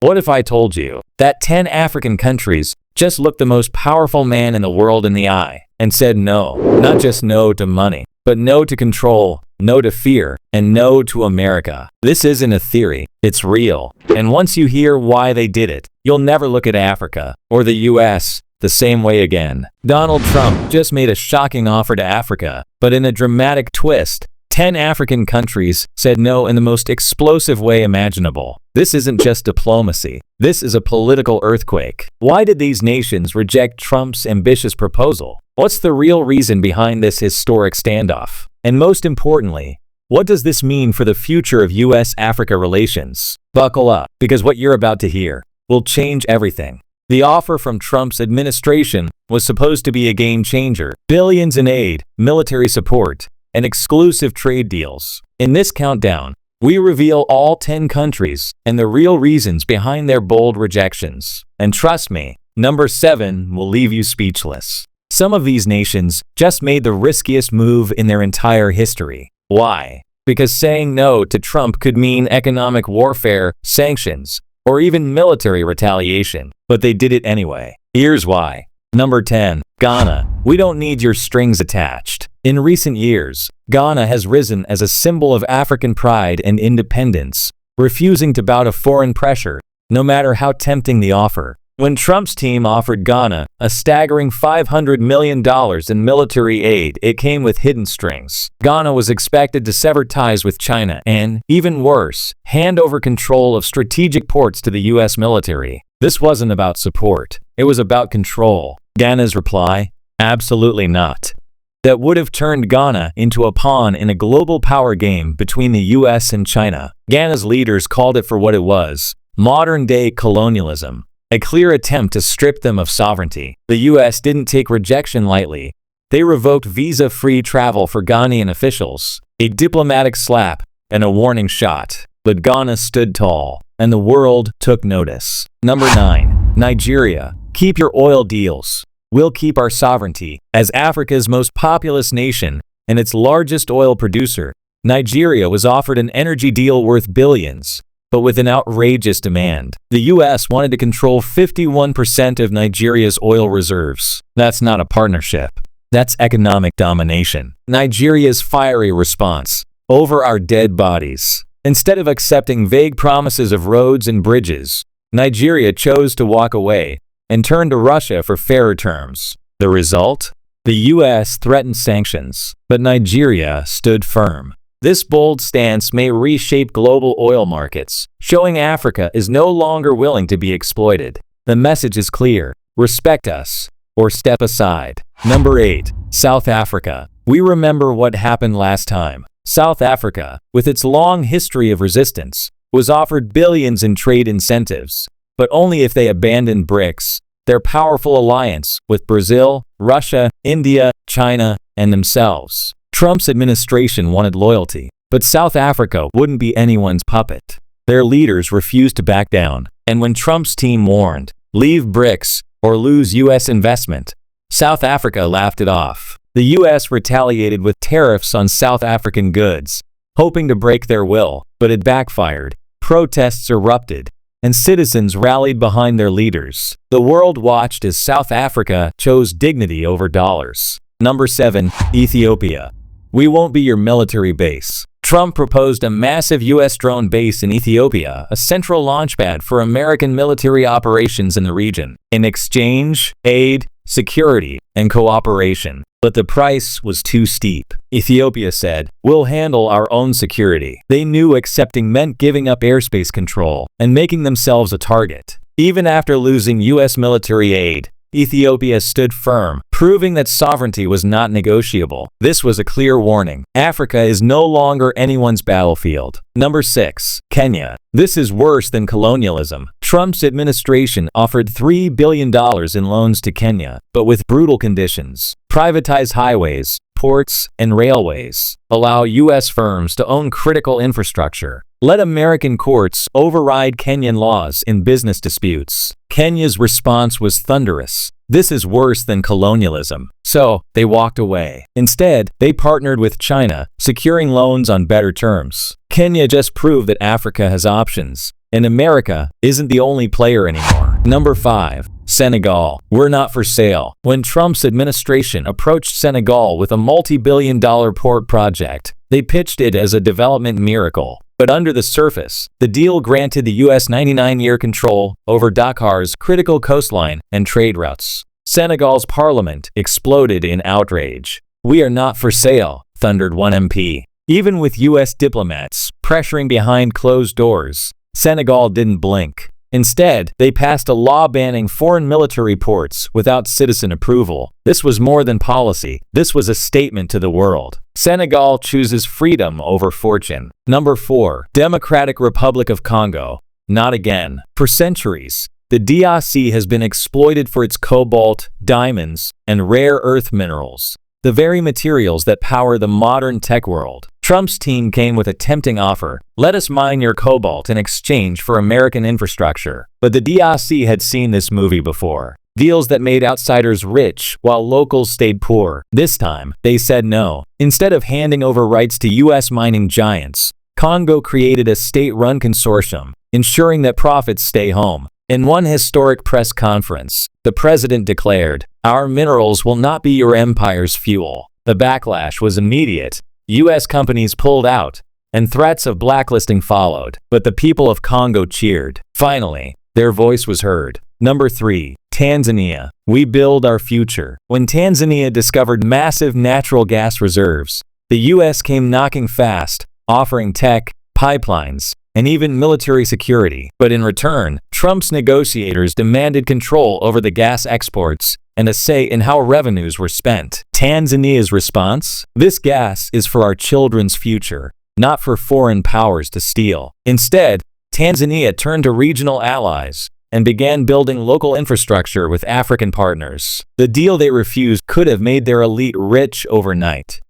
What if I told you that 10 African countries just looked the most powerful man in the world in the eye and said no, not just no to money, but no to control, no to fear, and no to America? This isn't a theory, it's real. And once you hear why they did it, you'll never look at Africa or the US the same way again. Donald Trump just made a shocking offer to Africa, but in a dramatic twist, 10 African countries said no in the most explosive way imaginable. This isn't just diplomacy. This is a political earthquake. Why did these nations reject Trump's ambitious proposal? What's the real reason behind this historic standoff? And most importantly, what does this mean for the future of US-Africa relations? Buckle up, because what you're about to hear will change everything. The offer from Trump's administration was supposed to be a game changer. Billions in aid, military support, and exclusive trade deals. In this countdown, we reveal all 10 countries and the real reasons behind their bold rejections. And trust me, number 7 will leave you speechless. Some of these nations just made the riskiest move in their entire history. Why? Because saying no to Trump could mean economic warfare, sanctions, or even military retaliation. But they did it anyway. Here's why. Number 10. Ghana. We don't need your strings attached. In recent years, Ghana has risen as a symbol of African pride and independence, refusing to bow to foreign pressure, no matter how tempting the offer. When Trump's team offered Ghana a staggering $500 million in military aid, it came with hidden strings. Ghana was expected to sever ties with China and, even worse, hand over control of strategic ports to the US military. This wasn't about support. It was about control. Ghana's reply? Absolutely not. That would have turned Ghana into a pawn in a global power game between the US and China. Ghana's leaders called it for what it was: modern-day colonialism. A clear attempt to strip them of sovereignty. The US didn't take rejection lightly. They revoked visa-free travel for Ghanaian officials, a diplomatic slap, and a warning shot. But Ghana stood tall, and the world took notice. Number 9. Nigeria. Keep your oil deals. We'll keep our sovereignty. As Africa's most populous nation and its largest oil producer, Nigeria was offered an energy deal worth billions, but with an outrageous demand. The US wanted to control 51% of Nigeria's oil reserves. That's not a partnership. That's economic domination. Nigeria's fiery response: over our dead bodies. Instead of accepting vague promises of roads and bridges, Nigeria chose to walk away and turn to Russia for fairer terms. The result? The US threatened sanctions, but Nigeria stood firm. This bold stance may reshape global oil markets, showing Africa is no longer willing to be exploited. The message is clear: respect us, or step aside. Number 8. South Africa. We remember what happened last time. South Africa, with its long history of resistance, was offered billions in trade incentives, but only if they abandoned BRICS, their powerful alliance with Brazil, Russia, India, China, and themselves. Trump's administration wanted loyalty, but South Africa wouldn't be anyone's puppet. Their leaders refused to back down, and when Trump's team warned, leave BRICS or lose US investment, South Africa laughed it off. The US retaliated with tariffs on South African goods, hoping to break their will, but it backfired. Protests erupted, and citizens rallied behind their leaders. The world watched as South Africa chose dignity over dollars. Number 7. Ethiopia. We won't be your military base. Trump proposed a massive US drone base in Ethiopia, a central launchpad for American military operations in the region. In exchange, aid, security, and cooperation. But the price was too steep. Ethiopia said, "We'll handle our own security." They knew accepting meant giving up airspace control and making themselves a target. Even after losing US military aid, Ethiopia stood firm, proving that sovereignty was not negotiable. This was a clear warning. Africa is no longer anyone's battlefield. Number 6. Kenya. This is worse than colonialism. Trump's administration offered $3 billion in loans to Kenya, but with brutal conditions. Privatize highways, ports, and railways. Allow US firms to own critical infrastructure. Let American courts override Kenyan laws in business disputes. Kenya's response was thunderous. This is worse than colonialism. So, they walked away. Instead, they partnered with China, securing loans on better terms. Kenya just proved that Africa has options, And America isn't the only player anymore. Number 5. Senegal. We're not for sale. When Trump's administration approached Senegal with a multi-billion-dollar port project, they pitched it as a development miracle. But under the surface, the deal granted the U.S. 99-year control over Dakar's critical coastline and trade routes. Senegal's parliament exploded in outrage. "We are not for sale," thundered one MP. Even with U.S. diplomats pressuring behind closed doors, Senegal didn't blink. Instead, they passed a law banning foreign military ports without citizen approval. This was more than policy. This was a statement to the world. Senegal chooses freedom over fortune. Number 4. Democratic Republic of Congo. Not again. For centuries, the DRC has been exploited for its cobalt, diamonds, and rare earth minerals, the very materials that power the modern tech world. Trump's team came with a tempting offer: let us mine your cobalt in exchange for American infrastructure. But the DRC had seen this movie before. Deals that made outsiders rich while locals stayed poor. This time, they said no. Instead of handing over rights to U.S. mining giants, Congo created a state-run consortium, ensuring that profits stay home. In one historic press conference, the president declared, "Our minerals will not be your empire's fuel." The backlash was immediate. U.S. companies pulled out, and threats of blacklisting followed. But the people of Congo cheered. Finally, their voice was heard. Number 3. Tanzania. We build our future. When Tanzania discovered massive natural gas reserves, the U.S. came knocking fast, offering tech, pipelines, and even military security. But in return, Trump's negotiators demanded control over the gas exports and a say in how revenues were spent. Tanzania's response? This gas is for our children's future, not for foreign powers to steal. Instead, Tanzania turned to regional allies and began building local infrastructure with African partners. The deal they refused could have made their elite rich overnight.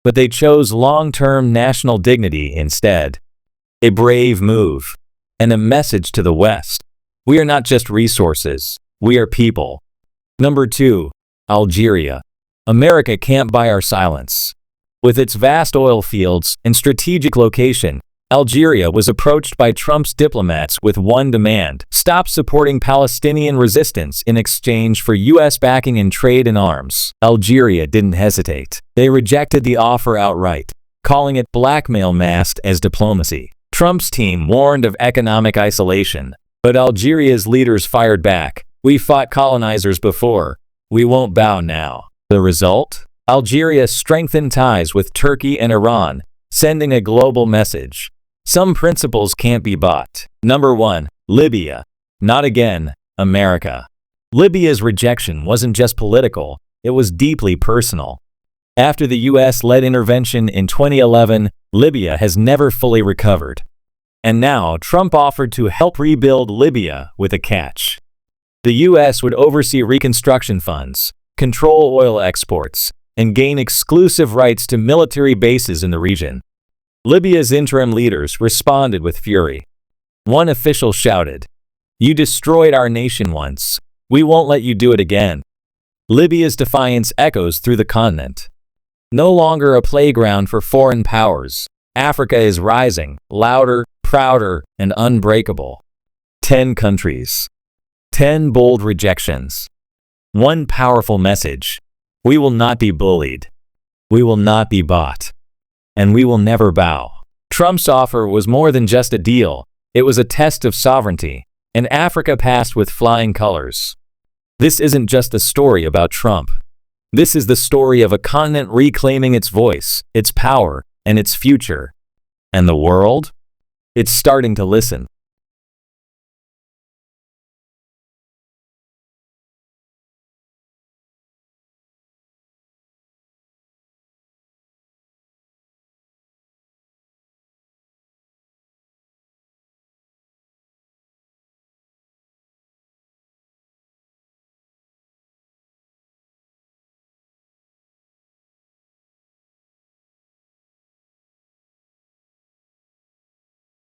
But they chose long-term national dignity instead. A brave move, and a message to the West. We are not just resources, we are people. Number 2. Algeria. America can't buy our silence. With its vast oil fields and strategic location, Algeria was approached by Trump's diplomats with one demand: stop supporting Palestinian resistance in exchange for U.S. backing in trade and arms. Algeria didn't hesitate. They rejected the offer outright, calling it blackmail masked as diplomacy. Trump's team warned of economic isolation, but Algeria's leaders fired back. "We fought colonizers before. We won't bow now." The result? Algeria strengthened ties with Turkey and Iran, sending a global message. Some principles can't be bought. Number 1. Libya. Not again, America. Libya's rejection wasn't just political, it was deeply personal. After the U.S.-led intervention in 2011, Libya has never fully recovered. And now, Trump offered to help rebuild Libya with a catch. The U.S. would oversee reconstruction funds, control oil exports, and gain exclusive rights to military bases in the region. Libya's interim leaders responded with fury. One official shouted, "You destroyed our nation once. We won't let you do it again." Libya's defiance echoes through the continent. No longer a playground for foreign powers, Africa is rising, louder, prouder, and unbreakable. 10 countries. 10 bold rejections. One powerful message: we will not be bullied. We will not be bought. And we will never bow. Trump's offer was more than just a deal. It was a test of sovereignty, and Africa passed with flying colors. This isn't just a story about Trump. This is the story of a continent reclaiming its voice, its power, and its future. And the world? It's starting to listen.